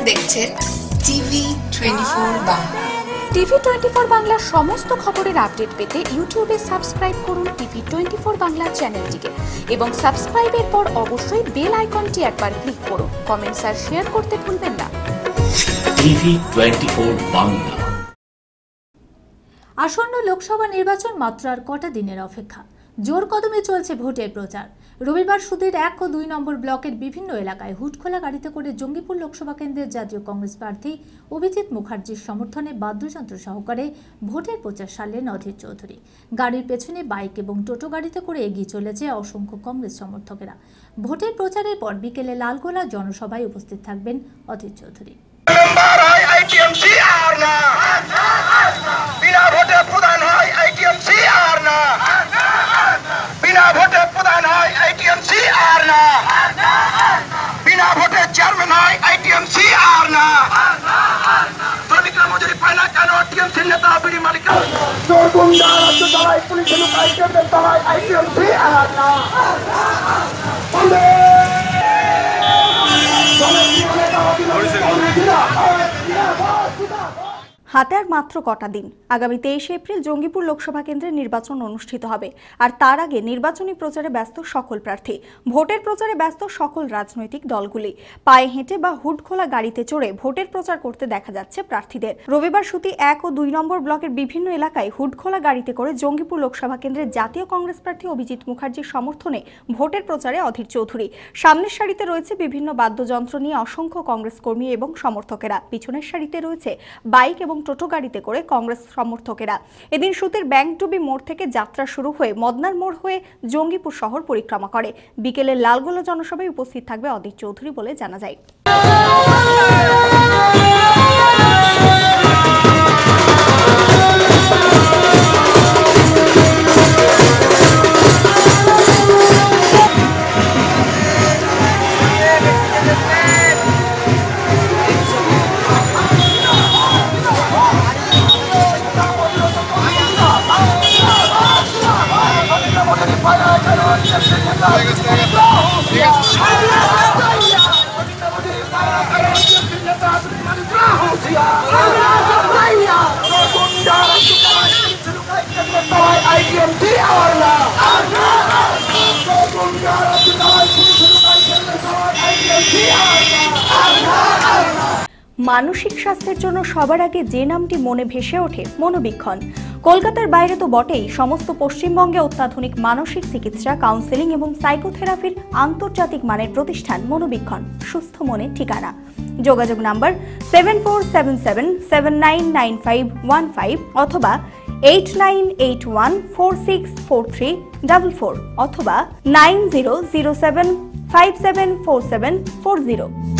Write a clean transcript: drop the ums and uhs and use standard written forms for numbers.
দেখছেন TV24 Bangla. TV24 বাংলার সমস্ত খবরের আপডেট পেতে ইউটিউবে সাবস্ক্রাইব করুন TV24 বাংলা চ্যানেলটিকে এবং সাবস্ক্রাইবের পর অবশ্যই বেল আইকনটি একবার ক্লিক করুন। কমেন্টস আর শেয়ার করতে ভুলবেন না। TV24 বাংলা। আসন্ন লোকসভা নির্বাচন মাত্র আর কটা দিনের অপেক্ষা। জোর কদমে চলছে ভোটের প্রচার। রবিবার সুদের 1 ও 2 নম্বর ব্লকের বিভিন্ন এলাকায় হুটখোলা গাড়িতে করে জঙ্গিপুর লোকসভা কেন্দ্রের জাতীয় কংগ্রেস প্রার্থী অভিজিৎ মুখার্জির সমর্থনে বাদ্যযন্ত্র সহকারে ভোটের প্রচার সারলেন অধীর চৌধুরী। গাড়ির পেছনে বাইক এবং টোটো গাড়িতে করে এগিয়ে চলেছে অসংখ্য কংগ্রেস সমর্থকেরা। ভোটের প্রচারের পর বিকেলে লালগোলা জনসভায় উপস্থিত থাকবেন অধীর চৌধুরী। চেয়ারম্যান হয় আইটিএমসি আর না, শ্রমিকরা মজুরি পায় না কেন? টিএমসি নেতা বিড়ি মালিক পুলিশের লোক আইটিএমসি আর না। হাতে আর মাত্র কটা দিন। আগামী 23 এপ্রিল জঙ্গিপুর লোকসভা কেন্দ্রে নির্বাচন অনুষ্ঠিত হবে। আর তার আগে নির্বাচনী প্রচারে ব্যস্ত সকল প্রার্থী। ভোটের প্রচারে ব্যস্ত সকল রাজনৈতিক দলগুলি। পায়ে হেঁটে বা হুডখোলা গাড়িতে চড়ে ভোটের প্রচার করতে দেখা যাচ্ছে প্রার্থীদের। রবিবার সুতি 1 ও 2 নম্বর ব্লকের বিভিন্ন এলাকায় হুডখোলা গাড়িতে করে জঙ্গিপুর লোকসভা কেন্দ্রের জাতীয় কংগ্রেস প্রার্থী অভিজিৎ মুখার্জির সমর্থনে ভোটের প্রচারে অধীর চৌধুরী। সামনের সারিতে রয়েছে বিভিন্ন বাদ্যযন্ত্র নিয়ে অসংখ্য কংগ্রেস কর্মী এবং সমর্থকেরা। পিছনের সারিতে রয়েছে বাইক এবং টোটো গাড়িতে করে কংগ্রেস সমর্থকেরা। এদিন সুতির ব্যাংকডুবি মোড় থেকে যাত্রা শুরু হয়ে মদনার মোড় হয়ে জঙ্গিপুর শহর পরিক্রমা করে। বিকেলে লালগোলা জনসভায় উপস্থিত থাকবে অধীর চৌধুরী বলে জানা যায়। মানসিক স্বাস্থ্যের জন্য সবার আগে যে নামটি মনে ভেসে ওঠে মনোবীক্ষণ। কলকাতার বাইরে তো বটেই, সমস্ত পশ্চিমবঙ্গে অত্যাধুনিক মানসিক চিকিৎসা, কাউন্সেলিং এবং সাইকোথেরাপির আন্তর্জাতিক মানের প্রতিষ্ঠান মনোবীক্ষণ। সুস্থ মনের ঠিকানা। যোগাযোগ নাম্বার 7477799515 অথবা 8981464344 অথবা 9007574740।